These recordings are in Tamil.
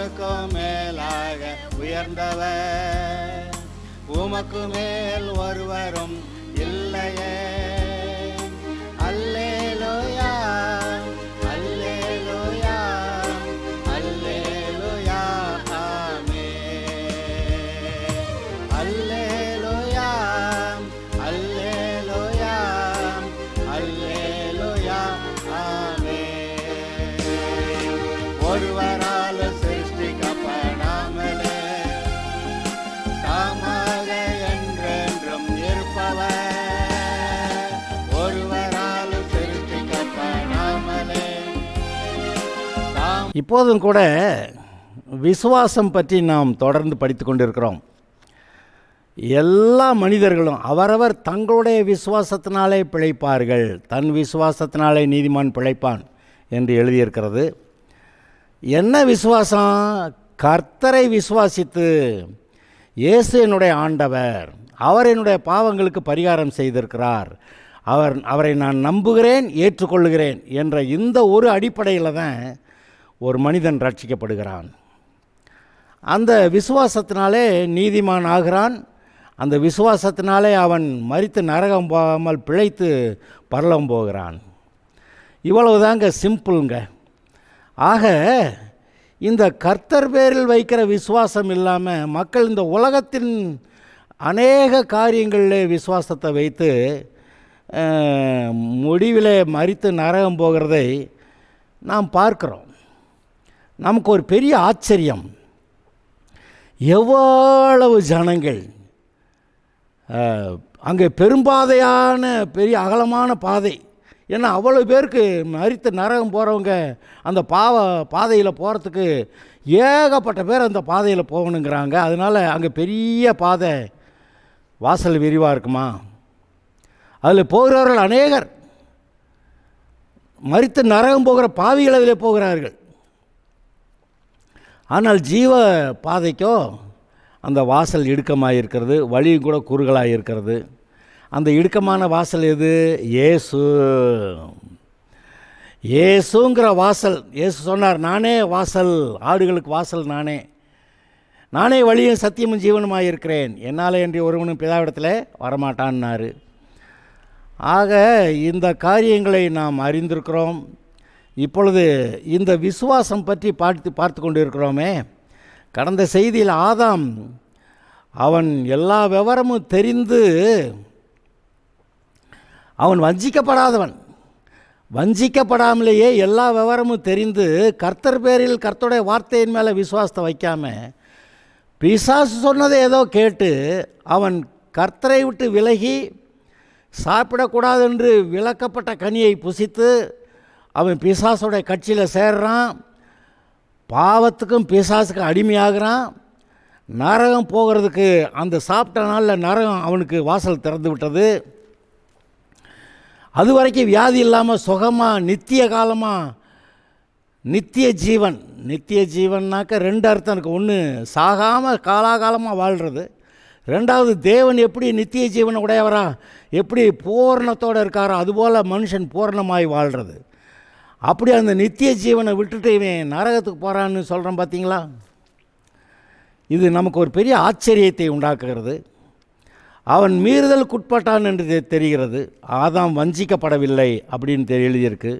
எல்லோருக்கும் மேலாக உயர்ந்தவர், உமக்கு மேல் ஒருவரும் இல்லையே. அல்லேலூயா, அல்லேலூயா, அல்லேலூயா, ஆமென். அல்லேலூயா, அல்லேலூயா, அல்லேலூயா, ஆமென். ஒருவரால் சிருஷ்டிக்கப்படாமலே தாமாக என்றென்றும் இருப்பவர், ஒருவரால் சிருஷ்டிக்கப்படாமலே. இப்போதும் கூட விசுவாசம் பற்றி நாம் தொடர்ந்து படித்து கொண்டிருக்கிறோம். எல்லா மனிதர்களும் அவரவர் தங்களுடைய விசுவாசத்தினாலே பிழைப்பார்கள், தன் விசுவாசத்தினாலே நீதிமான் பிழைப்பான் என்று எழுதியிருக்கிறது. என்ன விசுவாசம்? கர்த்தரை விசுவாசித்து, இயேசு என்னுடைய ஆண்டவர், அவர் என்னுடைய பாவங்களுக்கு பரிகாரம் செய்திருக்கிறார், அவரை நான் நம்புகிறேன், ஏற்றுக்கொள்ளுகிறேன் என்ற இந்த ஒரு அடிப்படையில் தான் ஒரு மனிதன் ரட்சிக்கப்படுகிறான். அந்த விசுவாசத்தினாலே நீதிமான் ஆகிறான். அந்த விசுவாசத்தினாலே அவன் மரித்து நரகம் போகாமல் பிழைத்து பரலோகம் போகிறான். இவ்வளவுதாங்க, சிம்பிளுங்க. ஆக இந்த கர்த்தர் பேரில் வைக்கிற விசுவாசம் இல்லாமல் மக்கள் இந்த உலகத்தின் அநேக காரியங்களிலே விசுவாசத்தை வைத்து முடிவிலே மரித்து நரகம் போகிறதை நாம் பார்க்கிறோம். நமக்கு ஒரு பெரிய ஆச்சரியம், எவ்வளவு ஜனங்கள் அங்கே பெரும்பாதையான பெரிய அகலமான பாதை, ஏன்னா அவ்வளோ பேருக்கு மரித்து நரகம் போகிறவங்க அந்த பாதையில் போகிறதுக்கு ஏகப்பட்ட பேர் அந்த பாதையில் போகணுங்கிறாங்க. அதனால் அங்கே பெரிய பாதை, வாசல் விரிவாக இருக்குமா, அதில் போகிறவர்கள் அநேகர். மரித்து நரகம் போகிற பாவிகள் அதில் போகிறார்கள். ஆனால் ஜீவ பாதைக்கோ அந்த வாசல் இடுக்கமாக இருக்கிறது, வழியும் கூட குறுகலாக இருக்கிறது. அந்த இடுக்கமான வாசல் எது? இயேசுங்கிற வாசல். இயேசு சொன்னார், நானே வாசல், ஆடுகளுக்கு வாசல் நானே, நானே வழியும் சத்தியமும் ஜீவனுமாக இருக்கிறேன், என்னால் என்று ஒருவனும் பிதாவிடத்தில் வரமாட்டான்னாரு. ஆக இந்த காரியங்களை நாம் அறிந்திருக்கிறோம். இப்பொழுது இந்த விசுவாசம் பற்றி பார்த்து கொண்டு இருக்கிறோமே. கடந்த செய்தியில் ஆதாம் அவன் எல்லா விவரமும் தெரிந்து அவன் வஞ்சிக்கப்படாமலேயே எல்லா விவரமும் தெரிந்து கர்த்தர் பேரில் கர்த்தருடைய வார்த்தையின் மேலே விசுவாசத்தை வைக்காமல் பிசாசு சொன்னதை ஏதோ கேட்டு அவன் கர்த்தரை விட்டு விலகி சாப்பிடக்கூடாது என்று விலக்கப்பட்ட கனியை புசித்து அவன் பிசாசுடைய கட்சியில் சேர்றான், பாவத்துக்கும் பிசாசுக்கும் அடிமையாகிறான். நரகம் போகிறதுக்கு அந்த சாப்பிட்ட நாளில் நரகம் அவனுக்கு வாசல் திறந்து விட்டது. அது வரைக்கும் வியாதி இல்லாமல் சுகமாக நித்திய காலமாக நித்திய ஜீவன். நித்திய ஜீவன்னாக்க ரெண்டு அர்த்தம் இருக்குது. ஒன்று சாகாமல் காலாகாலமாக வாழ்கிறது, ரெண்டாவது தேவன் எப்படி நித்திய ஜீவனை உடையவரா, எப்படி பூரணத்தோடு இருக்காரோ அதுபோல் மனுஷன் பூரணமாய் வாழ்கிறது. அப்படி அந்த நித்திய ஜீவனை விட்டுட்டு இவன் நரகத்துக்கு போகிறான்னு சொல்கிறான் பார்த்தீங்களா? இது நமக்கு ஒரு பெரிய ஆச்சரியத்தை உண்டாக்குகிறது. அவன் மீறுதலுக்குட்பட்டான் என்று தெரிகிறது. ஆதாம் வஞ்சிக்கப்படவில்லை அப்படின்னு எழுதியிருக்கு.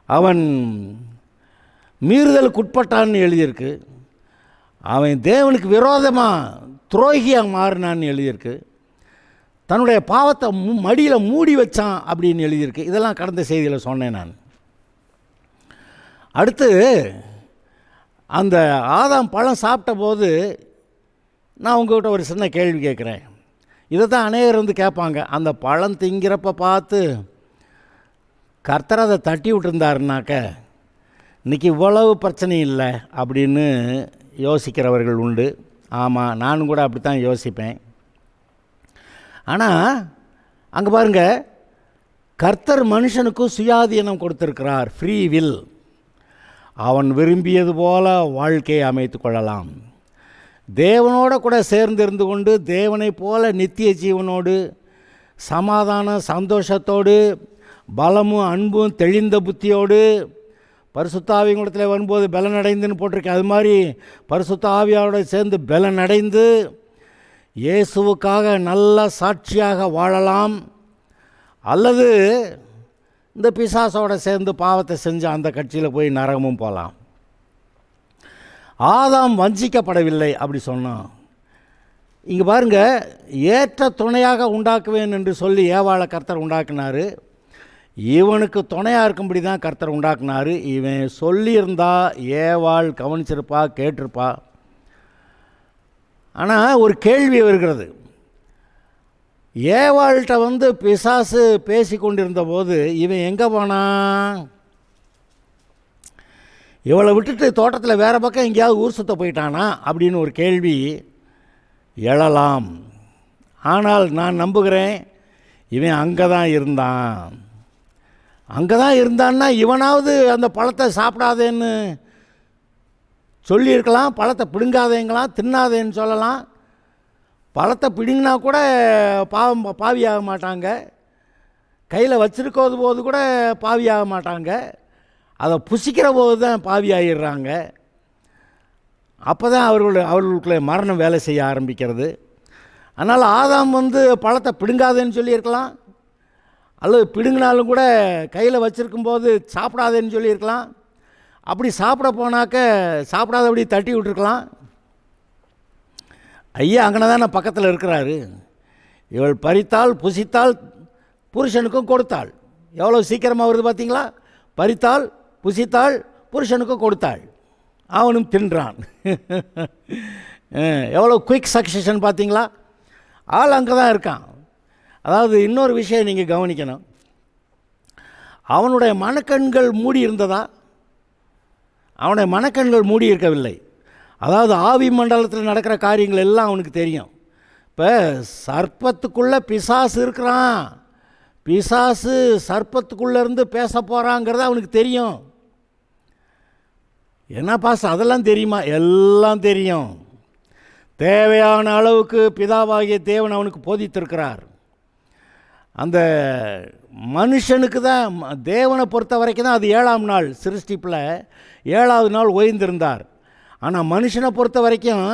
அவன் மீறுதலுக்குட்பட்டான்னு எழுதியிருக்கு. அவன் தேவனுக்கு விரோதமாக துரோகியாக மாறினான்னு எழுதியிருக்கு. தன்னுடைய பாவத்தை மடியில் மூடி வச்சான் அப்படின்னு எழுதியிருக்கு. இதெல்லாம் கடந்த செய்தியில் சொன்னேன் நான். அடுத்து அந்த ஆதாம் பழம் சாப்பிட்ட போது நான் உங்கள்கிட்ட ஒரு சின்ன கேள்வி கேட்குறேன். இதை தான் அநேகர் வந்து கேட்பாங்க. அந்த பழம் திங்கிறப்ப பார்த்து கர்த்தர் அதை தட்டி விட்டுருந்தாருனாக்க இன்றைக்கி இவ்வளவு பிரச்சனை இல்லை அப்படின்னு யோசிக்கிறவர்கள் உண்டு. ஆமாம், நானும் கூட அப்படி தான் யோசிப்பேன். ஆனால் அங்கே பாருங்கள், கர்த்தர் மனுஷனுக்கு சுயாதீனம் கொடுத்திருக்கிறார், ஃப்ரீ வில். அவன் விரும்பியது போல வாழ்க்கையை அமைத்து கொள்ளலாம். தேவனோட கூட சேர்ந்து இருந்து கொண்டு தேவனை போல நித்திய ஜீவனோடு சமாதான சந்தோஷத்தோடு பலமும் அன்பும் தெளிந்த புத்தியோடு பரிசுத்த ஆவியிடத்தில் வரும்போது பலனடைந்துன்னு போட்டிருக்கு. அது மாதிரி பரிசுத்த ஆவியோட சேர்ந்து பலனடைந்து இயேசுவுக்காக நல்ல சாட்சியாக வாழலாம். அல்லது இந்த பிசாசோட சேர்ந்து பாவத்தை செஞ்சு அந்த கட்சியில் போய் நரகமும் போகலாம். ஆதாம் வஞ்சிக்கப்படவில்லை அப்படி சொன்னான். இங்கே பாருங்கள், ஏற்ற துணையாக உண்டாக்குவேன் என்று சொல்லி ஏவாளை கர்த்தர் உண்டாக்குனார். இவனுக்கு துணையாக இருக்கும்படி தான் கர்த்தர் உண்டாக்குனார். இவன் சொல்லியிருந்தா ஏவாள் கவனிச்சிருப்பா, கேட்டிருப்பா. ஆனால் ஒரு கேள்வி வருகிறது. ஏவாள்கிட்ட பிசாசு பேசி கொண்டிருந்த போது இவன் எங்கே போனான்? இவளை விட்டுட்டு தோட்டத்தில் வேறு பக்கம் எங்கேயாவது ஊர் சுத்த போயிட்டானா அப்படின்னு ஒரு கேள்வி எழலாம். ஆனால் நான் நம்புகிறேன் இவன் அங்கே தான் இருந்தான். அங்கே தான் இருந்தான்னா இவனாவது அந்த பழத்தை சாப்பிடாதேன்னு சொல்லியிருக்கலாம், பழத்தை பிடுங்காதேங்களாம், தின்னாதேன்னு சொல்லலாம். பழத்தை பிடுங்கினா கூட பாவியாக மாட்டாங்க, கையில் வச்சுருக்கோது போது கூட பாவியாக மாட்டாங்க, அதை புசிக்கிற போது தான் பாவி ஆகிடுறாங்க. அப்போ தான் அவர்களுக்குள்ளே மரணம் வேலை செய்ய ஆரம்பிக்கிறது. அதனால் ஆதாம் பழத்தை பிடுங்காதேன்னு சொல்லியிருக்கலாம், அல்லது பிடுங்கினாலும் கூட கையில் வச்சுருக்கும்போது சாப்பிடாதேன்னு சொல்லியிருக்கலாம். அப்படி சாப்பிட போனாக்க சாப்பிடாதபடி தட்டி விட்டுருக்கலாம். ஐயா அங்கே தானே பக்கத்தில் இருக்கிறாரு. இவள் பறித்தாள், புசித்தாள், புருஷனுக்கும் கொடுத்தாள். எவ்வளோ சீக்கிரமாக வருது பார்த்தீங்களா? பறித்தாள், புசித்தாள், புருஷனுக்கும் கொடுத்தாள், அவனும் தின்றான். எவ்வளோ குயிக் சக்சஷன் பார்த்தீங்களா? ஆள் அங்கே தான் இருக்கான். அதாவது இன்னொரு விஷயம் நீங்கள் கவனிக்கணும். அவனுடைய மனக்கண்கள் மூடி இருந்ததா? அவனுடைய மனக்கண்கள் மூடி இருக்கவில்லை. அதாவது ஆவி மண்டலத்தில் நடக்கிற காரியங்கள் எல்லாம் அவனுக்கு தெரியும். இப்போ சர்ப்பத்துக்குள்ளே பிசாசு இருக்கிறான், பிசாசு சர்ப்பத்துக்குள்ளேருந்து பேச போகிறாங்கிறது அவனுக்கு தெரியும். என்ன பாஸ் அதெல்லாம் தெரியுமா? எல்லாம் தெரியும். தேவையான அளவுக்கு பிதாவாகிய தேவன் அவனுக்கு போதித்திருக்கிறார். அந்த மனுஷனுக்கு தான், தேவனை பொறுத்த வரைக்கும் தான் அது 7ஆம் நாள் சிருஷ்டிப்பில் 7வது நாள் ஓய்ந்திருந்தார். ஆனால் மனுஷனை பொறுத்த வரைக்கும்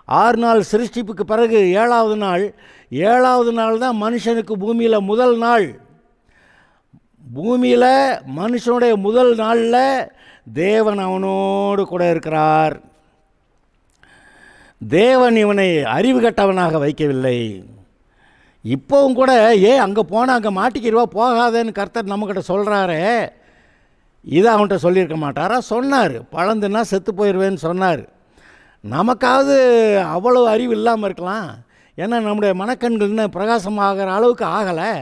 6 நாள் சிருஷ்டிப்புக்கு பிறகு 7வது நாள் தான் மனுஷனுக்கு பூமியில் முதல் நாள். பூமியில் மனுஷனுடைய முதல் நாளில் தேவன் அவனோடு கூட இருக்கிறார். தேவன் இவனை அறிவு கட்டவனாக வைக்கவில்லை. இப்போவும் கூட அங்கே போனால் அங்கே மாட்டிக்கிடுவா, போகாதேன்னு கர்த்தர் நம்மக்கிட்ட சொல்கிறாரே, இதை அவன்கிட்ட சொல்லியிருக்க மாட்டாரா? சொன்னார். பழந்துன்னா செத்து போயிடுவேன்னு சொன்னார். நமக்காவது அவ்வளோ அறிவு இல்லாமல் இருக்கலாம். ஏன்னா நம்முடைய மனக்கண்கள் இன்னும் பிரகாசமாகிற அளவுக்கு ஆகலை.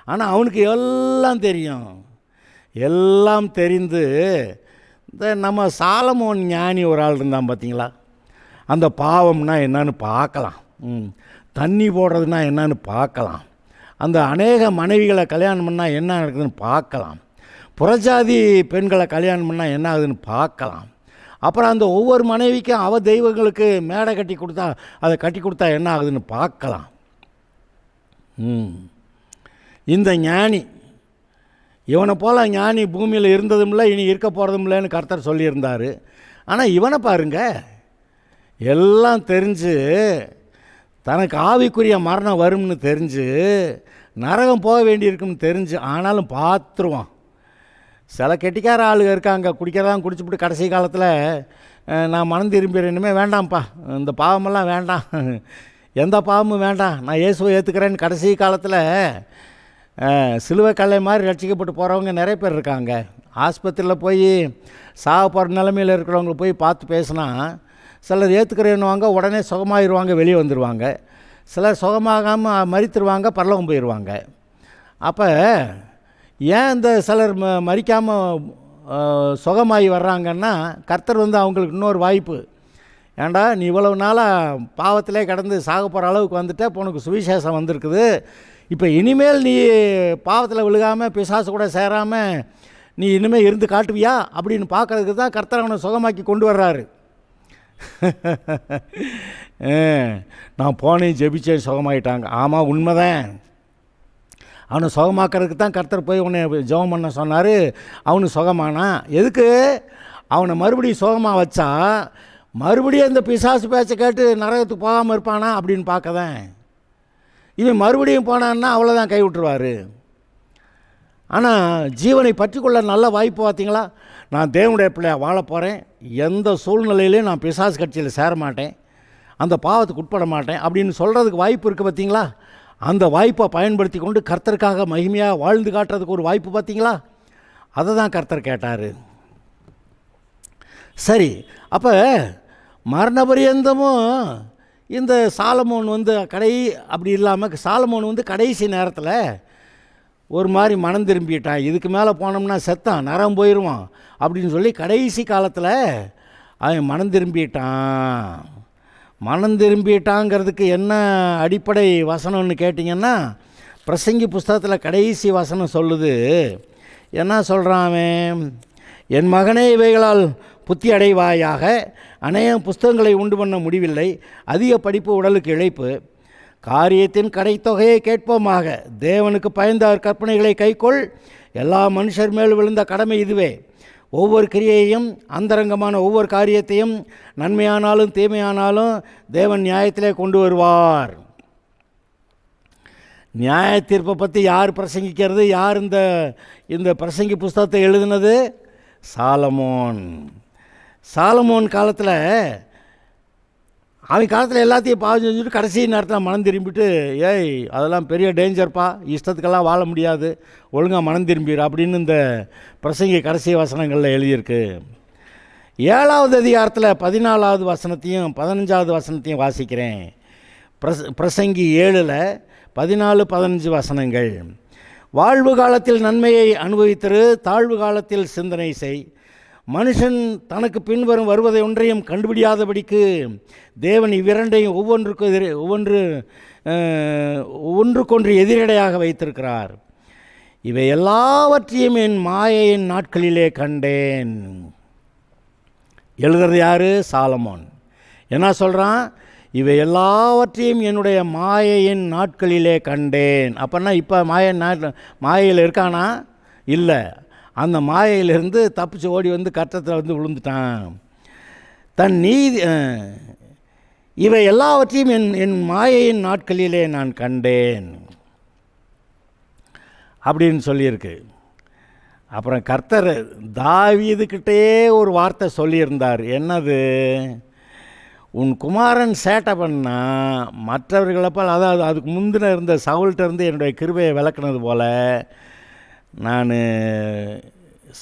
ஆனால் அவனுக்கு எல்லாம் தெரியும். எல்லாம் தெரிந்து இந்த நம்ம சாலமோன் ஞானி ஒரு ஆள் இருந்தான் பார்த்தீங்களா? அந்த பாவம்னா என்னன்னு பார்க்கலாம், தண்ணி போடுறதுனா என்னன்னு பார்க்கலாம், அந்த அநேக மனைவிகளை கல்யாணம் பண்ணால் என்ன நடக்குதுன்னு பார்க்கலாம், புறஜாதி பெண்களை கல்யாணம் பண்ணால் என்ன ஆகுதுன்னு பார்க்கலாம். அப்புறம் அந்த ஒவ்வொரு மனைவிக்கும் தெய்வங்களுக்கு மேடை கட்டி கொடுத்தா அதை கட்டி கொடுத்தா என்ன ஆகுதுன்னு பார்க்கலாம். இந்த ஞானி, இவனை போல் ஞானி பூமியில் இருந்ததும் இல்லை, இனி இருக்க போகிறதும் இல்லைன்னு கர்த்தர் சொல்லியிருந்தார். ஆனால் இவனை பாருங்க, எல்லாம் தெரிஞ்சு, தனக்கு ஆவிக்குரிய மரணம் வரும்னு தெரிஞ்சு, நரகம் போக வேண்டியிருக்குன்னு தெரிஞ்சு, ஆனாலும் பார்த்துருவான். சில கெட்டிக்கார ஆளுங்க இருக்காங்க, குடிக்கிறதான் குடிச்சுப்பிட்டு கடைசி காலத்தில் நான் மனம் திரும்பிடுறேன், இனிமேல் வேண்டாம்ப்பா, இந்த பாவமெல்லாம் வேண்டாம், எந்த பாவமும் வேண்டாம், நான் இயேசுவை ஏற்றுக்கிறேன்னு கடைசி காலத்தில் சிலுவை கல்லை மாதிரி ரட்சிக்கப்பட்டு போகிறவங்க நிறைய பேர் இருக்காங்க. ஆஸ்பத்திரியில் போய் சாக போகிற நிலைமையில் இருக்கிறவங்கள போய் பார்த்து பேசினா சிலர் ஏற்றுக்கிறேன்னுவாங்க, உடனே சுகமாகிடுவாங்க, வெளியே வந்துடுவாங்க. சிலர் சுகமாகாமல் மரித்துருவாங்க, பரலோகம் போயிடுவாங்க. அப்போ ஏன் இந்த சிலர் மரிக்காமல் சுகமாகி வர்றாங்கன்னா, கர்த்தர் அவங்களுக்கு இன்னொரு வாய்ப்பு, ஏண்டா நீ இவ்வளவு நாளாக பாவத்திலே கடந்து சாக போகிற அளவுக்கு வந்துட்டு இப்போ உனக்கு சுவிசேஷம் வந்திருக்குது, இப்போ இனிமேல் நீ பாவத்தில் விழுகாமல் பிசாசு கூட சேராமல் நீ இனிமேல் இருந்து காட்டுவியா அப்படின்னு பார்க்கறதுக்கு தான் கர்த்தர் அவனை சுகமாக்கி கொண்டு வர்றாரு. நான் போனேன், ஜெபிச்சேன், சுகமாயிட்டாங்க. ஆமாம், உண்மைதான். அவனை சுகமாக்கிறதுக்கு தான் கர்த்தர் போய் உன்னை ஜெபம் பண்ண சொன்னார். அவனு சுகமானான். எதுக்கு? அவனை மறுபடியும் சுகமாக வச்சா மறுபடியும் இந்த பிசாசு பேச்சை கேட்டு நரகத்துக்கு போகாமல் இருப்பானா அப்படின்னு பார்க்கதான். இவன் மறுபடியும் போனான்னா அவ்வளோதான், கை விட்டுருவார். ஆனால் ஜீவனை பற்றி கொள்ள நல்ல வாய்ப்பு. பார்த்தீங்களா, நான் தேவனுடைய பிள்ளையாக வாழ போகிறேன், எந்த சூழ்நிலையிலையும் நான் பிசாசு கட்சியில் சேர மாட்டேன், அந்த பாவத்துக்கு உட்பட மாட்டேன் அப்படின்னு சொல்கிறதுக்கு வாய்ப்பு இருக்குது. பார்த்தீங்களா, அந்த வாய்ப்பை பயன்படுத்தி கொண்டு கர்த்தருக்காக மகிமையாக வாழ்ந்து காட்டுறதுக்கு ஒரு வாய்ப்பு. பார்த்தீங்களா, அதை தான் கர்த்தர் கேட்டார். சரி, அப்போ மரணபரியந்தமும் இந்த சாலமோன் அப்படி இல்லாமல் சாலமோன் கடைசி நேரத்தில் ஒரு மாதிரி மனம் திரும்பிட்டான். இதுக்கு மேலே போனோம்னா செத்தான், நரம் போயிடுவான் அப்படின்னு சொல்லி கடைசி காலத்தில் அவன் மனம் திரும்பிட்டாங்கிறதுக்கு என்ன அடிப்படை வசனம்னு கேட்டிங்கன்னா, பிரசங்கி புஸ்தகத்தில் கடைசி வசனம் சொல்லுது. என்ன சொல்கிறான் அவன்? என் மகனே, இவைகளால் புத்தி அடைவாயாக, அநேகம் புஸ்தகங்களை உண்டு பண்ண முடிவில்லை, அதிக படிப்பு உடலுக்கு இழைப்பு, காரியத்தின் கடைத்தொகையை கேட்போமாக, தேவனுக்கு பயந்தார் கற்பனைகளை கைக்கொள், எல்லா மனுஷர் மேல் விழுந்த கடமை இதுவே, ஒவ்வொரு கிரியையும் அந்தரங்கமான ஒவ்வொரு காரியத்தையும் நன்மையானாலும் தீமையானாலும் தேவன் நியாயத்திலே கொண்டு வருவார். நியாய தீர்ப்பை பற்றி யார் பிரசங்கிக்கிறது? யார் இந்த பிரசங்கி புஸ்தகத்தை எழுதினது? சாலமோன் காலத்தில், அவன் காலத்தில் எல்லாத்தையும் பாவம் செஞ்சுட்டு கடைசி நேரத்தில் மனம் திரும்பிட்டு, ஏய் அதெல்லாம் பெரிய டேஞ்சர்ப்பா, இஷ்டத்துக்கெல்லாம் வாழ முடியாது, ஒழுங்காக மனம் திரும்பிடு அப்படின்னு இந்த பிரசங்கி கடைசி வசனங்களில் எழுதியிருக்கு. 7வது அதிகாரத்தில் 14வது வசனத்தையும் 15வது வசனத்தையும் வாசிக்கிறேன். பிரசங்கி 7ல் 14-15 வசனங்கள். வாழ்வு காலத்தில் நன்மையை அனுபவித்திரு, தாழ்வு காலத்தில் சிந்தனை செய். மனுஷன் தனக்கு பின்வரும் வருவதை ஒன்றையும் கண்டுபிடியாதபடிக்கு தேவன் இவ்விரண்டையும் ஒன்றுக்கொன்று எதிரடையாக வைத்திருக்கிறார். இவை எல்லாவற்றையும் என் மாயையின் நாட்களிலே கண்டேன். எழுதுறது யார்? சாலமோன். என்ன சொல்கிறான்? இவை எல்லாவற்றையும் என்னுடைய மாயையின் நாட்களிலே கண்டேன். அப்போனா இப்போ மாயையில் இருக்கானா? இல்லை. அந்த மாயையிலிருந்து தப்பிச்சு ஓடி கட்டத்தில் விழுந்துட்டான். தன் நீதி இவை எல்லாவற்றையும் என் மாயையின் நாட்களிலே நான் கண்டேன் அப்படின்னு சொல்லியிருக்கு. அப்புறம் கர்த்தர் தாவீதுக்கிட்டே ஒரு வார்த்தை சொல்லியிருந்தார். என்னது? உன் குமாரன் சேட்டை பண்ணால் மற்றவர்களப்போ, அதாவது அதுக்கு முந்தின இருந்த சவுல்கிட்ட என்னுடைய கிருபையை விளக்குனது போல் நான்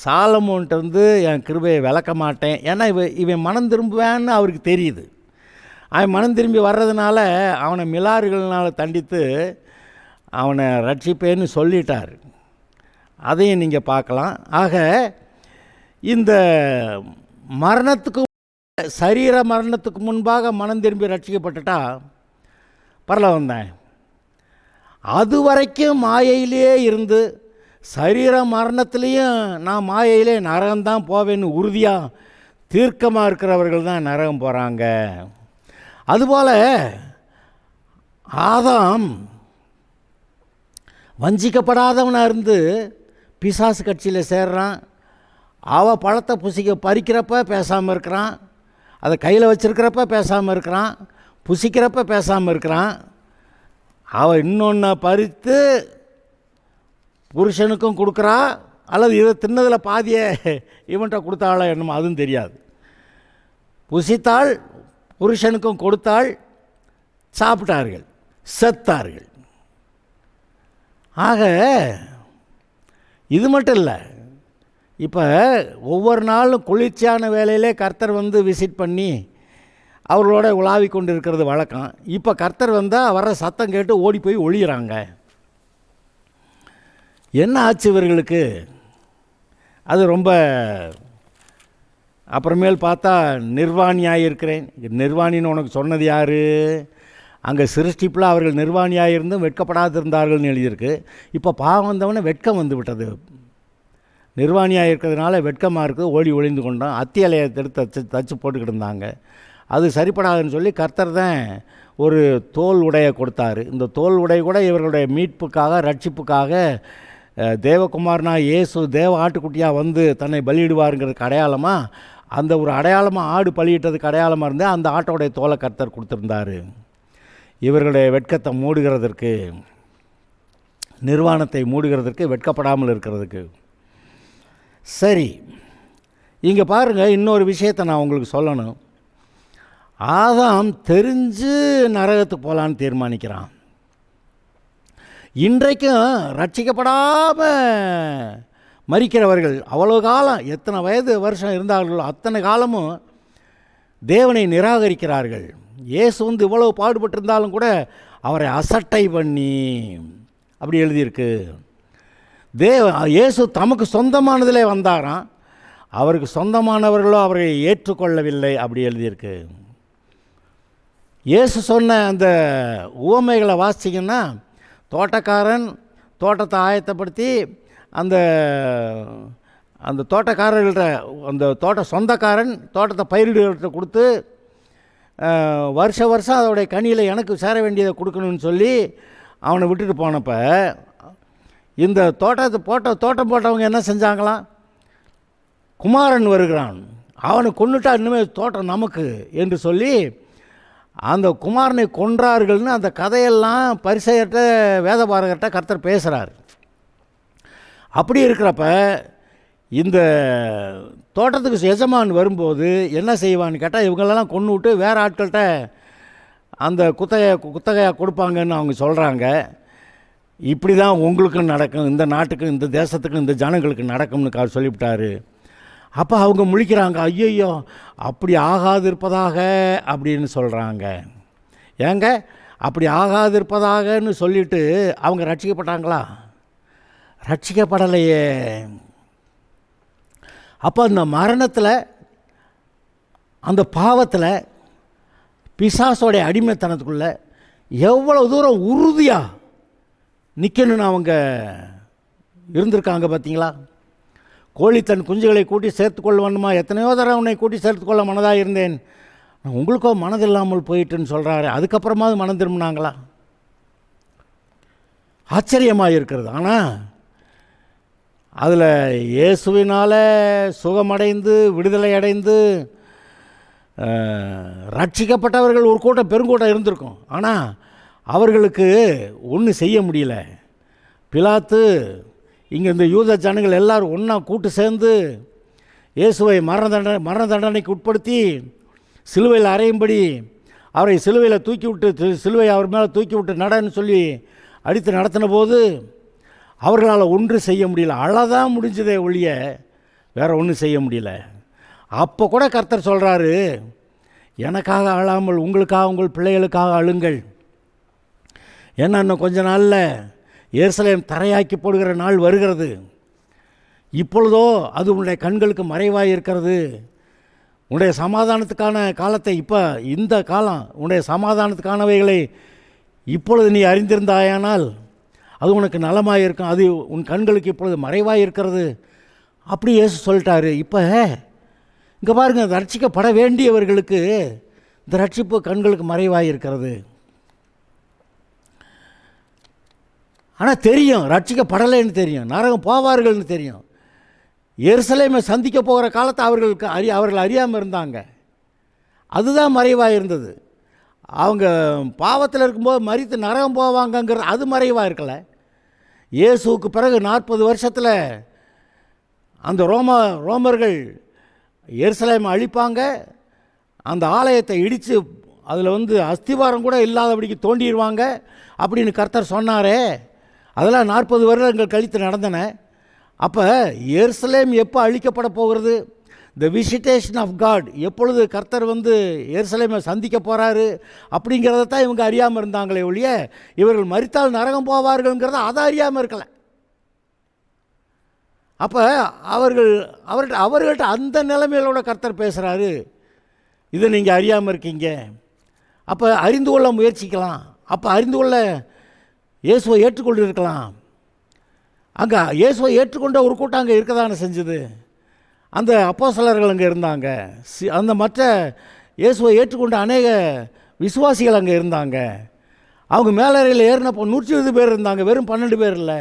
சாலமோன்ட்டு என் கிருபையை விளக்க மாட்டேன். ஏன்னா இவன் மனம் திரும்புவேன்னு அவருக்கு தெரியுது. அவன் மனம் திரும்பி வர்றதுனால அவனை மிலாறுகள்னால் தண்டித்து அவனை ரட்சிப்பேன்னு சொல்லிட்டார். அதையும் நீங்கள் பார்க்கலாம். ஆக இந்த சரீர மரணத்துக்கு முன்பாக மனம் திரும்பி ரட்சிக்கப்பட்டுட்டா பரலோகம் தான். அது வரைக்கும் மாயையிலே இருந்து சரீர மரணத்துலேயும் நான் மாயையிலே நரகம்தான் போவேன்னு உறுதியாக தீர்க்கமாக இருக்கிறவர்கள் தான் நரகம் போகிறாங்க. அதுபோல் ஆதாம் வஞ்சிக்கப்படாதவனாக இருந்து பிசாசு கட்சியில் சேர்றான். அவள் பழத்தை பறிக்கிறப்ப பேசாமல் இருக்கிறான், அதை கையில் வச்சுருக்கிறப்ப பேசாமல் இருக்கிறான், புசிக்கிறப்ப பேசாமல் இருக்கிறான். அவள் இன்னொன்று பறித்து புருஷனுக்கும் கொடுக்குறா, அல்லது இதை தின்னதில் பாதியை இவன்கிட்ட கொடுத்தாளோ என்னமோ அதுவும் தெரியாது. புசித்தாள், புருஷனுக்கும் கொடுத்தாள், சாப்பிட்டார்கள், செத்தார்கள். ஆக இது மட்டும் இல்லை, இப்போ ஒவ்வொரு நாளும் குளிர்ச்சியான வேலையிலே கர்த்தர் விசிட் பண்ணி அவர்களோட உலாவி கொண்டு இருக்கிறது வழக்கம். இப்போ கர்த்தர் வந்தால் வர்ற சத்தம் கேட்டு ஓடி போய் ஒளிகிறாங்க. என்ன ஆச்சு இவர்களுக்கு? அது ரொம்ப அப்புறமேல் பார்த்தா நிர்வாணியாக இருக்கிறேன். நிர்வாணின்னு உனக்கு சொன்னது யார்? அங்கே சிருஷ்டிப்பில் அவர்கள் நிர்வாணியாக இருந்தும் வெட்கப்படாதிருந்தார்கள்னு எழுதியிருக்கு. இப்போ பாவம் வந்தவொடனே வெட்கம் வந்து விட்டது. நிர்வாணியாக இருக்கிறதுனால வெட்கமாக இருக்குது, ஓடி ஒளிந்து கொண்டோம். அத்தி இலையை எடுத்து தச்சு போட்டுக்கிட்டு இருந்தாங்க. அது சரிப்படாதுன்னு சொல்லி கர்த்தர் தான் ஒரு தோல் உடையை கொடுத்தாரு. இந்த தோல் உடை கூட இவர்களுடைய மீட்புக்காக, ரட்சிப்புக்காக, தேவகுமாரனா இயேசு தேவ ஆட்டுக்குட்டியாக வந்து தன்னை பலியிடுவாருங்கிறதுக்கு அடையாளமாக, அந்த ஒரு அடையாளமாக ஆடு பலியிட்டதுக்கு அடையாளமாக இருந்தால் அந்த ஆட்டோடைய தோலை கர்த்தர் கொடுத்துருந்தார். இவர்களுடைய வெட்கத்தை மூடுகிறதற்கு, நிர்வாணத்தை மூடுகிறதற்கு, வெட்கப்படாமல் இருக்கிறதுக்கு. சரி, இங்கே பாருங்கள், இன்னொரு விஷயத்தை நான் உங்களுக்கு சொல்லணும். ஆதாம் தெரிஞ்சு நரகத்துக்கு போகலான்னு தீர்மானிக்கிறான். இன்றைக்கும் ரட்சிக்கப்படாமல் மரிக்கிறவர்கள் அவ்வளோ காலம், எத்தனை வயது வருஷம் இருந்தார்களோ அத்தனை காலமும் தேவனை நிராகரிக்கிறார்கள். இயேசு வந்து இவ்வளோ பாடுபட்டிருந்தாலும் கூட அவரை அசட்டை பண்ணி, அப்படி எழுதியிருக்கு. இயேசு தமக்கு சொந்தமானதிலே வந்தாராம், அவருக்கு சொந்தமானவர்களோ அவரை ஏற்றுக்கொள்ளவில்லை, அப்படி எழுதியிருக்கு. இயேசு சொன்ன அந்த உவமைகளை வாசிச்சிங்கன்னா, தோட்டக்காரன் தோட்டத்தை ஆயத்தப்படுத்தி அந்த அந்த தோட்டக்காரர்கள்ட்ட, அந்த சொந்தக்காரன் தோட்டத்தை பயிரிடுகிறத கொடுத்து வருஷம் அதோடைய கனியில் எனக்கு சேர வேண்டியதை கொடுக்கணும்னு சொல்லி அவனை விட்டுட்டு போனப்போ, இந்த தோட்டம் போட்டவங்க என்ன செஞ்சாங்களாம்? குமாரன் வருகிறான், அவனை கொன்னுட்டா இனிமேல் தோட்டம் நமக்கு என்று சொல்லி அந்த குமாரனை கொன்றார்கள்னு அந்த கதையெல்லாம் பரிசேயர்கிட்ட, வேதபாரகர்கிட்ட கர்த்தர் பேசுகிறார். அப்படி இருக்கிறப்ப இந்த தோட்டத்துக்கு எஜமான் வரும்போது என்ன செய்வான்னு கேட்டால், இவங்களெல்லாம் கொன்று விட்டு வேறு ஆட்கள்கிட்ட அந்த குத்தகையாக கொடுப்பாங்கன்னு அவங்க சொல்கிறாங்க. இப்படி தான் உங்களுக்கும் நடக்கும், இந்த நாட்டுக்கும் இந்த தேசத்துக்கும் இந்த ஜனங்களுக்கு நடக்கும்னு சொல்லிவிட்டார். அப்போ அவங்க முழிக்கிறாங்க, ஐயோ அப்படி ஆகாது இருப்பதாக அப்படின்னு சொல்கிறாங்க. ஏங்க அப்படி ஆகாது இருப்பதாகன்னு சொல்லிவிட்டு அவங்க ரட்சிக்கப்பட்டாங்களா? ரட்சிக்கப்படலையே. அப்போ அந்த மரணத்தில், அந்த பாவத்தில், பிசாசோடைய அடிமைத்தனத்துக்குள்ளே எவ்வளோ தூரம் உறுதியாக நிற்கணும்னு அவங்க இருந்திருக்காங்க பார்த்தீங்களா? கோழி தன் குஞ்சுகளை கூட்டி சேர்த்துக்கொள்ள வேண்டுமா, எத்தனையோ தடவை உன்னை கூட்டி சேர்த்துக்கொள்ள மனதாக இருந்தேன், நான் உங்களுக்கோ மனதில்லாமல் போயிட்டுன்னு சொல்கிறாரு. அதுக்கப்புறமாவது மனம் திரும்பினாங்களா? ஆச்சரியமாக இருக்கிறது. ஆனால் அதில் இயேசுவினால் சுகமடைந்து விடுதலை அடைந்து ரட்சிக்கப்பட்டவர்கள் ஒரு கூட்டம், பெருங்கூட்டம் இருந்திருக்கும். ஆனால் அவர்களுக்கு ஒன்றும் செய்ய முடியல. பிலாத்து இங்கே இந்த யூத ஜனங்கள் எல்லோரும் ஒன்றா கூட்டு சேர்ந்து இயேசுவை மரண தண்டனைக்கு உட்படுத்தி சிலுவையில் அறையும்படி அவரை சிலுவையில் தூக்கி விட்டு, சிலுவை அவர் மேலே தூக்கி விட்டு நடன்னு சொல்லி அடித்து நடத்தின போது அவர்களால் ஒன்றும் செய்ய முடியல. அழதான் முடிஞ்சதே ஒழிய வேறு ஒன்றும் செய்ய முடியல. அப்போ கூட கர்த்தர் சொல்கிறாரு, எனக்காக அழாமல் உங்களுக்காக, உங்கள் பிள்ளைகளுக்காக அழுங்கள். ஏன்னா இன்னும் கொஞ்ச நாளில் எருசலேம் தரையாக்கி போடுகிற நாள் வருகிறது. இப்பொழுதோ அது உன்னுடைய கண்களுக்கு மறைவாக இருக்கிறது. உன்னுடைய சமாதானத்துக்கான காலத்தை, இப்போ இந்த காலம் உன்னுடைய சமாதானத்துக்கானவைகளை இப்பொழுது நீ அறிந்திருந்தாயானால் அது உனக்கு நலமாக இருக்கும். அது உன் கண்களுக்கு இப்பொழுது மறைவாக இருக்கிறது. அப்படி இயேசு சொல்லிட்டாரு. இப்போ இங்கே பாருங்கள், ரட்சிக்கப்பட வேண்டியவர்களுக்கு இந்த ரட்சிப்பு கண்களுக்கு மறைவாக இருக்கிறது. ஆனால் தெரியும், ரட்சிக்கப்படலைன்னு தெரியும், நரகம் போவார்கள்னு தெரியும். எருசலேமை சந்திக்க போகிற காலத்தை அவர்கள் அறியாமல் இருந்தாங்க. அதுதான் மறைவாக இருந்தது. அவங்க பாவத்தில் இருக்கும்போது மரித்து நரகம் போவாங்கங்கிறது அது மறைவாக இருக்கலை. இயேசுவுக்கு பிறகு 40 வருஷத்தில் அந்த ரோமர்கள் எருசலேமை அழிப்பாங்க, அந்த ஆலயத்தை இடித்து அதில் அஸ்திவாரம் கூட இல்லாதபடிக்கு தோண்டிடுவாங்க அப்படின்னு கர்த்தர் சொன்னாரே. அதெல்லாம் 40 வருடங்கள் கழித்து நடந்தன. அப்போ எருசலேம் எப்போ அழிக்கப்பட போகிறது? த விசிட்டேஷன் ஆஃப் காட், எப்பொழுது கர்த்தர் எருசலேமை சந்திக்க போகிறாரு அப்படிங்கிறத தான் இவங்க அறியாமல் இருந்தாங்களே ஒழிய, இவர்கள் மரித்தால் நரகம் போவார்கள்ங்கிறத அதை அறியாமல் இருக்கலை. அப்போ அவர்கள்ட்ட அந்த நிலைமையிலோட கர்த்தர் பேசுகிறாரு, இதை நீங்கள் அறியாமல் இருக்கீங்க. அப்போ அறிந்து கொள்ள முயற்சிக்கலாம். அப்போ அறிந்து கொள்ள இயேசுவை ஏற்றுக்கொண்டு இருக்கலாம். அங்கே இயேசுவை ஏற்றுக்கொண்ட ஒரு கூட்டம் அங்கே இருக்க தானே செஞ்சுது. அந்த அப்போஸ்தலர்கள் அங்கே இருந்தாங்க. அந்த மற்ற இயேசுவை ஏற்றுக்கொண்ட அநேக விசுவாசிகள் அங்கே இருந்தாங்க. அவங்க மேலறையில் ஏறினப்போ 120 பேர் இருந்தாங்க, வெறும் 12 பேர் இல்லை,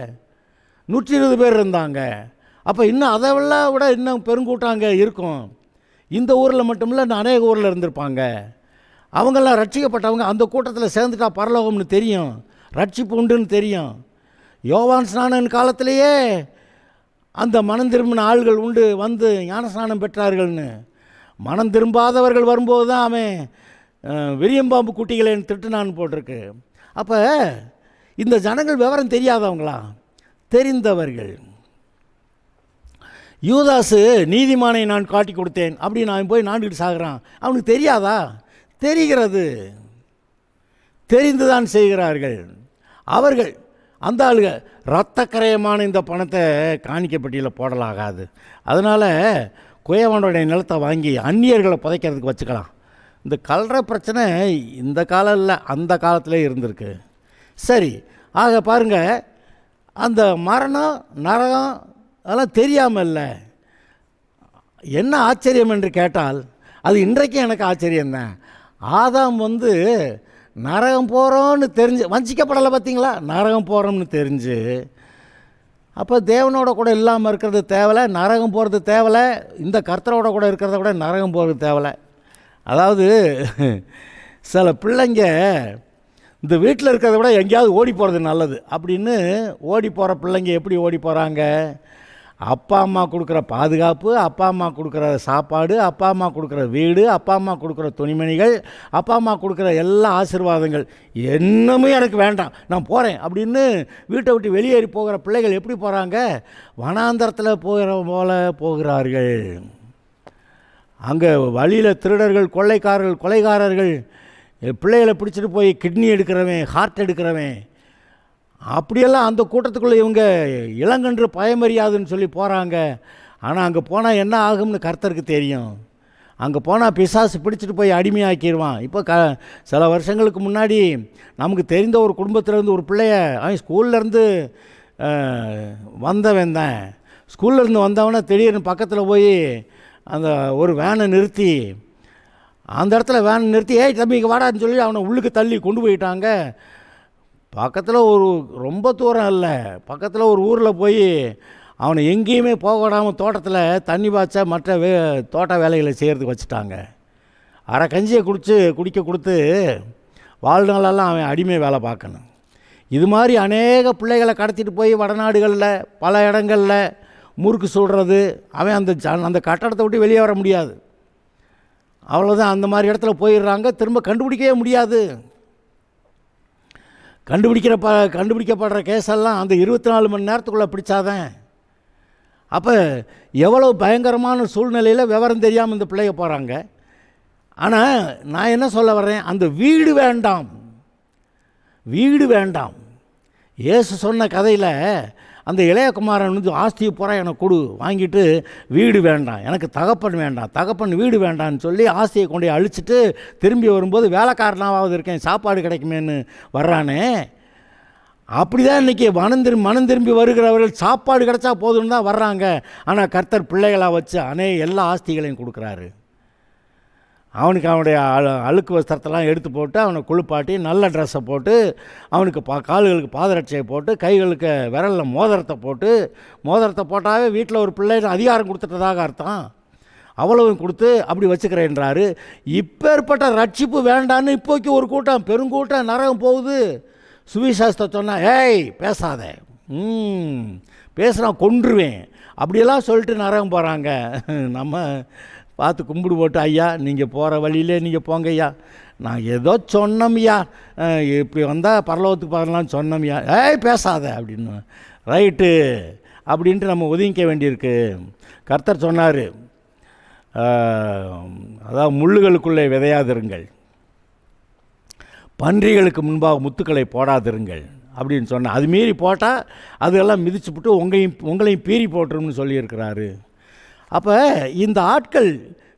120 பேர் இருந்தாங்க. அப்போ இன்னும் அதெல்லாம் விட இன்னும் பெருங்கூட்டம் அங்கே இருக்கும். இந்த ஊரில் மட்டும் இல்லை, இன்னும் அநேக ஊரில் இருந்திருப்பாங்க. அவங்கெல்லாம் ரட்சிக்கப்பட்டவங்க. அந்த கூட்டத்தில் சேர்ந்துட்டா பரலோகம்னு தெரியும், ரட்சிப்பு உண்டுன்னு தெரியும். யோவான் ஸ்நானன் காலத்திலேயே அந்த மனம் திரும்பின ஆள்கள் உண்டு, வந்து ஞானஸ்நானம் பெற்றார்கள்னு. மனம் திரும்பாதவர்கள் வரும்போது தான் அவன் விரியம்பாம்பு குட்டிகளேன்னு திட்டுனான்னு போட்டிருக்கு. அப்போ இந்த ஜனங்கள் விவரம் தெரியாதவங்களா? தெரிந்தவர்கள். யூதாசு நீதிமானை நான் காட்டி கொடுத்தேன் அப்படின்னு அவன் போய் நாண்டுக்கிட்டு சாகுறான். அவனுக்கு தெரியாதா? தெரிகிறது, தெரிந்துதான் செய்கிறார்கள் அவர்கள். அந்த ஆளுக இரத்தக்கரையமான இந்த பணத்தை காணிக்கப்பட்டியில் போடலாகாது. அதனால் குயவனுடைய நிலத்தை வாங்கி அந்நியர்களை புதைக்கிறதுக்கு வச்சுக்கலாம். இந்த கல்ற பிரச்சனை இந்த காலம் இல்லை, அந்த காலத்திலே இருந்திருக்கு. சரி, ஆக பாருங்கள், அந்த மரணம் நரகம் அதெல்லாம் தெரியாமல் இல்லை. என்ன ஆச்சரியம் என்று கேட்டால் அது இன்றைக்கும் எனக்கு ஆச்சரியம்தான். ஆதாம் வந்து நரகம் போகிறோன்னு தெரிஞ்சு வஞ்சிக்கப்படலை, பார்த்தீங்களா? நரகம் போகிறோம்னு தெரிஞ்சு, அப்போ தேவனோட கூட இல்லாமல் இருக்கிறது தேவலை, நரகம் போகிறது தேவலை. இந்த கர்த்தரோட கூட இருக்கிறத விட நரகம் போகிறது தேவலை. அதாவது சில பிள்ளைங்க இந்த வீட்டில் இருக்கிறத விட எங்கேயாவது ஓடி போகிறது நல்லது அப்படின்னு ஓடி போகிற பிள்ளைங்க எப்படி ஓடி போகிறாங்க? அப்பா அம்மா கொடுக்குற பாதுகாப்பு, அப்பா அம்மா கொடுக்குற சாப்பாடு, அப்பா அம்மா கொடுக்குற வீடு, அப்பா அம்மா கொடுக்குற துணிமணிகள், அப்பா அம்மா கொடுக்குற எல்லா ஆசீர்வாதங்கள் என்னமே எனக்கு வேண்டாம், நான் போகிறேன் அப்படின்னு வீட்டை விட்டு வெளியேறி போகிற பிள்ளைகள் எப்படி போகிறாங்க? வனாந்தரத்தில் போகிற போல போகிறார்கள். அங்கே வழியில் திருடர்கள், கொள்ளைக்காரர்கள், கொலைகாரர்கள், பிள்ளைகளை பிடிச்சிட்டு போய் கிட்னி எடுக்கிறவன், ஹார்ட் எடுக்கிறவன், அப்படியெல்லாம் அந்த கூட்டத்துக்குள்ளே இவங்க இளங்கன்று பயமறியாதுன்னு சொல்லி போகிறாங்க. ஆனால் அங்கே போனால் என்ன ஆகும்னு கர்த்தருக்கு தெரியும். அங்கே போனால் பிசாசு பிடிச்சிட்டு போய் அடிமையாக்கிடுவான். இப்போ சில வருஷங்களுக்கு முன்னாடி நமக்கு தெரிந்த ஒரு குடும்பத்திலேருந்து ஒரு பிள்ளைய, அவன் ஸ்கூல்லேருந்து வந்தவன் தான், ஸ்கூல்லேருந்து வந்தவனை திடீர்னு பக்கத்தில் போய் அந்த ஒரு வேனை நிறுத்தி, அந்த இடத்துல வேனை நிறுத்தி, ஏய் தம்பி இங்கே வாடான்னு சொல்லி அவனை உள்ளுக்கு தள்ளி கொண்டு போயிட்டாங்க. பக்கத்தில் ஒரு ரொம்ப தூரம் இல்லை, பக்கத்தில் ஒரு ஊரில் போய் அவனை எங்கேயுமே போக விடாமல் தோட்டத்தில் தண்ணி பாய்ச்ச மற்ற தோட்ட வேலைகளை செய்கிறதுக்கு வச்சுட்டாங்க. அரை கஞ்சியை குடிக்க கொடுத்து வாழ்நாளெல்லாம் அவன் அடிமை வேலை பார்க்கணும். இது மாதிரி அநேக பிள்ளைகளை கடத்திட்டு போய் வடநாடுகளில் பல இடங்களில் முறுக்கு சுடுறது. அவன் அந்த கட்டடத்தை விட்டு வெளியே வர முடியாது, அவ்வளோதான். அந்த மாதிரி இடத்துல போயிடுறாங்க, திரும்ப கண்டுபிடிக்கவே முடியாது. கண்டுபிடிக்கப்படுற கேஸெல்லாம் அந்த 24 மணி நேரத்துக்குள்ளே பிடிச்சாதான். அப்போ எவ்வளோ பயங்கரமான சூழ்நிலையில் விவரம் தெரியாமல் இந்த பிள்ளைங்க போகிறாங்க. ஆனால் நான் என்ன சொல்ல வர்றேன், அந்த வீடு வேண்டாம், வீடு வேண்டாம். இயேசு சொன்ன கதையில் அந்த இளையகுமாரன் வந்து ஆஸ்தியை பூரா எனக்கு கொடு, வாங்கிட்டு வீடு வேண்டாம், எனக்கு தகப்பன் வேண்டாம், தகப்பன் வீடு வேண்டான்னு சொல்லி ஆஸ்தியை கொண்டு அழிச்சிட்டு திரும்பி வரும்போது வேலைக்காரனாவது இருக்கேன், சாப்பாடு கிடைக்குமேன்னு வர்றானே. அப்படி தான் இன்றைக்கி மனம் திரும்பி வருகிறவர்கள் சாப்பாடு கிடைச்சா போதும்னு தான் வர்றாங்க. ஆனால் கர்த்தர் பிள்ளைகளாக வச்சு எல்லா ஆஸ்திகளையும் கொடுக்குறாரு. அவனுக்கு அவனுடைய அழுக்கு வஸ்திரத்தெல்லாம் எடுத்து போட்டு அவனை குளிப்பாட்டி நல்ல ட்ரெஸ்ஸை போட்டு அவனுக்கு கால்களுக்கு பாதரட்சையை போட்டு கைகளுக்கு விரலில் மோதிரத்தை போட்டாவே வீட்டில் ஒரு பிள்ளை அதிகாரம் கொடுத்துட்டதாக அர்த்தம். அவ்வளவும் கொடுத்து அப்படி வச்சுக்கிறேன்றாரு. இப்பேற்பட்ட ரட்சிப்பு வேண்டான்னு இப்போக்கி ஒரு கூட்டம், பெருங்கூட்டம் நரகம் போகுது. சுவிசேஷத்தை சொன்னால் ஏய் பேசாத, பேசுனா கொன்றுவேன் அப்படியெல்லாம் சொல்லிட்டு நரகம் போகிறாங்க. நம்ம பார்த்து கும்பிடு போட்டு, ஐயா நீங்கள் போகிற வழியிலே நீங்கள் போங்க ஐயா, நான் ஏதோ சொன்னோம்யா, இப்படி வந்தால் பரலோகத்துக்கு போகலான்னு சொன்னோம்யா, ஏய் பேசாத அப்படின்னு, ரைட்டு அப்படின்ட்டு நம்ம ஒதுங்கிக்க வேண்டியிருக்கு. கர்த்தர் சொன்னார், அதாவது முள்ளுகளுக்குள்ளே விதையாதிருங்கள், பன்றிகளுக்கு முன்பாக முத்துக்களை போடாதிருங்கள் அப்படின்னு சொன்னால், அது மீறி போட்டால் அதெல்லாம் மிதிச்சுப்புட்டு உங்களையும் பீறி போட்டுரும்னு சொல்லியிருக்கிறாரு. அப்போ இந்த ஆட்கள்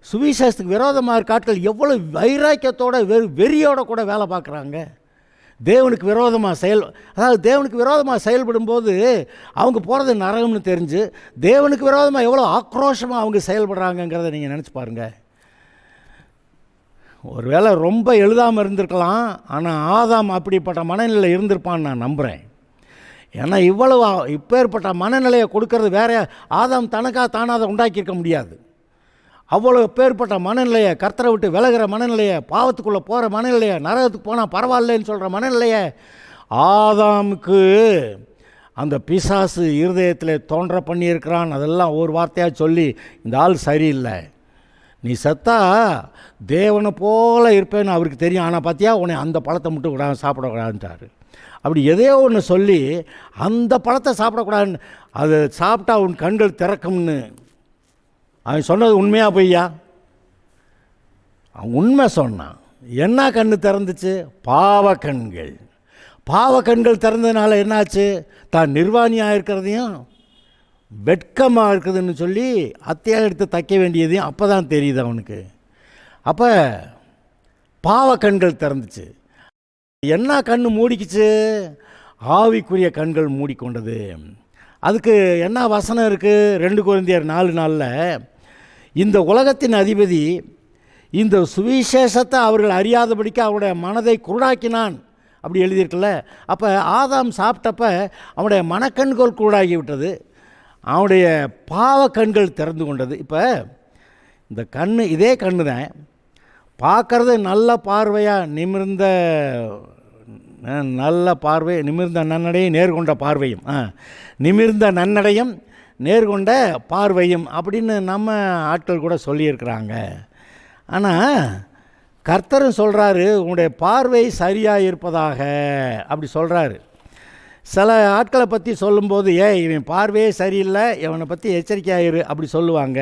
சுவிசேஷத்துக்கு விரோதமாக இருக்க ஆட்கள் எவ்வளோ வைராக்கியத்தோட வெறியோட கூட வேலை பார்க்குறாங்க. தேவனுக்கு விரோதமாக அதாவது தேவனுக்கு விரோதமாக செயல்படும்போது அவங்க போகிறது நரகம்னு தெரிஞ்சு தேவனுக்கு விரோதமாக எவ்வளோ ஆக்ரோஷமாக அவங்க செயல்படுறாங்கங்கிறத நீங்கள் நினச்சி பாருங்கள். ஒருவேளை ரொம்ப எழுதாமல் இருந்திருக்கலாம், ஆனால் ஆதாம் அப்படிப்பட்ட மனநிலை இருந்திருப்பான்னு நான் நம்புகிறேன். ஏன்னா இவ்வளவு இப்பேற்பட்ட மனநிலையை கொடுக்கறது வேற ஆதாம் தனக்காக தானாக அதை உண்டாக்கியிருக்க முடியாது. அவ்வளோ பேர்பட்ட மனநிலையை, கர்த்தரை விட்டு விலகிற மனநிலையை, பாவத்துக்குள்ளே போகிற மனநிலையை, நரகத்துக்கு போனால் பரவாயில்லன்னு சொல்கிற மனநிலையை ஆதாமுக்கு அந்த பிசாசு இருதயத்தில் தோன்ற பண்ணியிருக்கிறான். அதெல்லாம் ஒரு வார்த்தையாக சொல்லி, இந்த ஆள் சரியில்லை, நீ செத்தா தேவனை போல் இருப்பேன்னு அவருக்கு தெரியும், ஆனால் பார்த்தியா உன்னை அந்த பழத்தை மட்டும் கூடாது சாப்பிடக்கூடாதுன்ட்டார். அப்படி எதையோ ஒன்று சொல்லி அந்த பழத்தை சாப்பிடக்கூடாதுன்னு, அது சாப்பிட்டா உன் கண்கள் திறக்கும்னு அவன் சொன்னது உண்மையாக பொய்யா? அவன் உண்மை சொன்னான். என்ன கண்ணு திறந்துச்சு? பாவக்கண்கள். பாவக்கண்கள் திறந்ததுனால என்னாச்சு? தான் நிர்வாணியாக இருக்கிறதையும் வெட்கமாக இருக்குதுன்னு சொல்லி அத்தையாக எடுத்து தைக்க வேண்டியதையும் அப்போ தான் தெரியுது அவனுக்கு. அப்போ பாவக்கண்கள் திறந்துச்சு. என்ன கண்ணு மூடிக்குச்சு? ஆவிக்குரிய கண்கள் மூடிக்கொண்டது. அதுக்கு என்ன வசனம் இருக்குது? 2 கொரிந்தியர் 4:4 இந்த உலகத்தின் அதிபதி இந்த சுவிசேஷத்தை அவர்கள் அறியாதபடிக்கு அவருடைய மனதை குருடாக்கினான் அப்படி எழுதியிருக்குல்ல. அப்போ ஆதாம் சாப்பிட்டப்ப அவனுடைய மனக்கண்கள் குருடாகி விட்டது, அவனுடைய பாவ கண்கள் திறந்து கொண்டது. இப்போ இந்த கண், இதே கண்ணு தான் பார்க்குறது நல்ல பார்வையாக, நிமிர்ந்த நல்ல பார்வை, நிமிர்ந்த நன்னடையும் நேர்கொண்ட பார்வையும், நிமிர்ந்த நன்னடையும் நேர்கொண்ட பார்வையும் அப்படின்னு நம்ம ஆட்கள் கூட சொல்லியிருக்கிறாங்க. ஆனால் கர்த்தரும் சொல்கிறாரு உன்னுடைய பார்வை சரியாக இருப்பதாக அப்படி சொல்கிறாரு. சில ஆட்களை பற்றி சொல்லும்போது இவன் பார்வையே சரியில்லை, இவனை பற்றி எச்சரிக்கையாயிரு அப்படி சொல்லுவாங்க.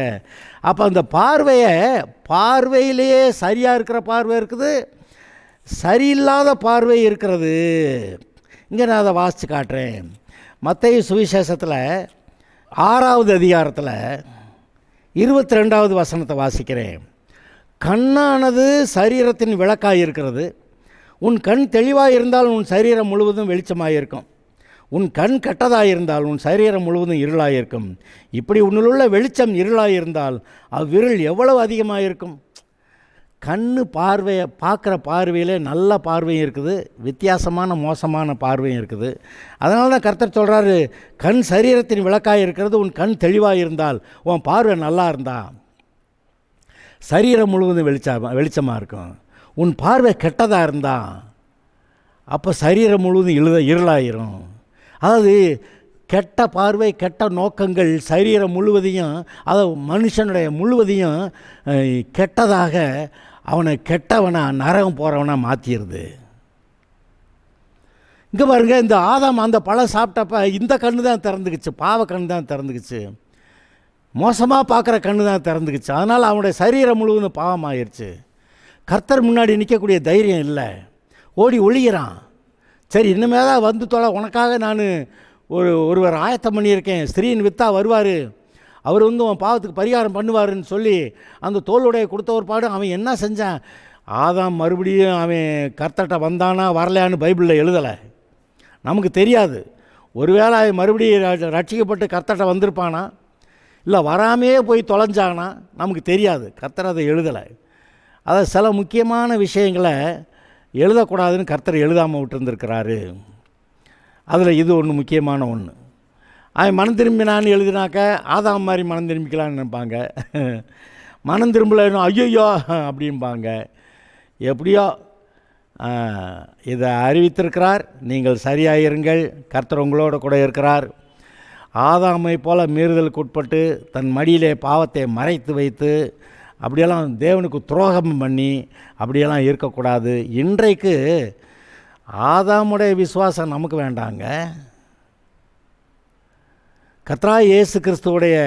அப்போ அந்த பார்வையிலேயே சரியாக இருக்கிற பார்வை இருக்குது, சரியில்லாத பார்வை இருக்கிறது. இங்கே நான் அதை வாசித்து காட்டுறேன். மத்தேயு சுவிசேஷத்தில் 6வது அதிகாரத்தில் 22வது வசனத்தை வாசிக்கிறேன். கண்ணானது சரீரத்தின் விளக்காக இருக்கிறது. உன் கண் தெளிவாக இருந்தால் உன் சரீரம் முழுவதும் வெளிச்சமாக இருக்கும். உன் கண் கெட்டதாக இருந்தால் உன் சரீரம் முழுவதும் இருளாக இருக்கும். இப்படி உன்னுள்ள வெளிச்சம் இருளாக இருந்தால் அவ்விருள் எவ்வளவு அதிகமாக இருக்கும். கண்ணு பார்வையை பார்க்குற பார்வையில் நல்ல பார்வையும் இருக்குது, வித்தியாசமான மோசமான பார்வையும் இருக்குது. அதனால தான் கர்த்தர் சொல்கிறாரு, கண் சரீரத்தின் விளக்காக இருக்கிறது. உன் கண் தெளிவாக இருந்தால், உன் பார்வை நல்லா இருந்தால் சரீரம் முழுவதும் வெளிச்சமாக இருக்கும். உன் பார்வை கெட்டதாக இருந்தால் அப்போ சரீரம் முழுவதும் இருளாயிரும். அதாவது கெட்ட பார்வை, கெட்ட நோக்கங்கள் சரீரம் முழுவதையும், அதை மனுஷனுடைய முழுவதையும் கெட்டதாக, அவனை கெட்டவனா நரகம் போகிறவனா மாற்றிடுது. இங்கே பாருங்கள், இந்த ஆதாம் அந்த பழம் சாப்பிட்டப்ப இந்த கண்ணு தான் திறந்துக்குச்சு, பாவ கண்ணு தான் திறந்துக்குச்சு, மோசமாக பார்க்குற கண்ணு தான் திறந்துக்குச்சு. அதனால் அவனுடைய சரீரம் முழுவதும் பாவமாகிருச்சு. கர்த்தர் முன்னாடி நிற்கக்கூடிய தைரியம் இல்லை, ஓடி ஒழிகிறான். சரி இனிமே தான் வந்து தொலை, உனக்காக நான் ஒருவர் ஆயத்தம் பண்ணியிருக்கேன், ஸ்திரீயின் வித்தா வருவார், அவர் உன் பாவத்துக்கு பரிகாரம் பண்ணுவாருன்னு சொல்லி அந்த தோளுடைய கொடுத்த ஒரு பாடு. அவன் என்ன செஞ்சான்? ஆதாம் மறுபடியும் அவன் கர்த்தர்கிட்ட வந்தானா வரலையான்னு பைபிளில் எழுதலை, நமக்கு தெரியாது. ஒருவேளை மறுபடியும் ரட்சிக்கப்பட்டு கர்த்தர்கிட்ட வந்திருப்பானா, இல்லை வராமே போய் தொலைஞ்சானா, நமக்கு தெரியாது. கர்த்தர் அதை எழுதலை. அதை சில முக்கியமான விஷயங்களை எழுதக்கூடாதுன்னு கர்த்தர் எழுதாமல் விட்டுருந்துருக்கிறாரு. அதில் இது ஒன்று முக்கியமான ஒன்று. அவன் மனம் திரும்பினான்னு எழுதினாக்க ஆதாம் மாதிரி மனம் திரும்பிக்கலான்னு நினைப்பாங்க. மனம் திரும்பலைன்னு ஐயோ அப்படிம்பாங்க. எப்படியோ இதை அறிவித்திருக்கிறார், நீங்கள் சரியாயிருங்கள், கர்த்தர் உங்களோட கூட இருக்கிறார். ஆதாமை போல் மீறுதலுக்கு உட்பட்டு தன் மடியிலே பாவத்தை மறைத்து வைத்து அப்படியெல்லாம் தேவனுக்கு துரோகம் பண்ணி அப்படியெல்லாம் இருக்கக்கூடாது. இன்றைக்கு ஆதாமுடைய விசுவாசம் நமக்கு வேண்டாங்க. கர்த்தராகிய இயேசு கிறிஸ்துவுடைய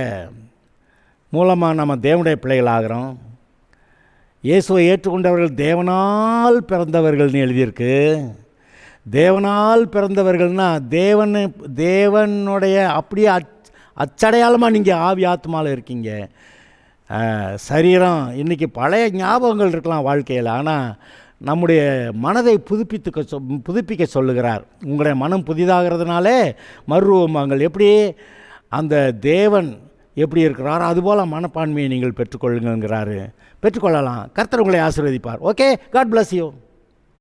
மூலமாக நம்ம தேவனுடைய பிள்ளைகள் ஆகிறோம். இயேசுவை ஏற்றுக்கொண்டவர்கள் தேவனால் பிறந்தவர்கள்னு எழுதியிருக்கு. தேவனால் பிறந்தவர்கள்னால் தேவனுடைய அப்படியே அச்சடையாளமாக நீங்கள் ஆவி ஆத்மாவில் இருக்கீங்க. சரீரம் இன்றைக்கி பழைய ஞாபகங்கள் இருக்கலாம் வாழ்க்கையில், ஆனால் நம்முடைய மனதை புதுப்பிக்க சொல்லுகிறார். உங்களுடைய மனம் புதிதாகிறதுனாலே மறுரூபமாங்கள். எப்படி அந்த தேவன் எப்படி இருக்கிறாரோ அதுபோல் மனப்பான்மையை நீங்கள் பெற்றுக்கொள்ளுங்கிறாரு. பெற்றுக்கொள்ளலாம். கர்த்தர் உங்களை ஆசீர்வதிப்பார். Okay, God bless you.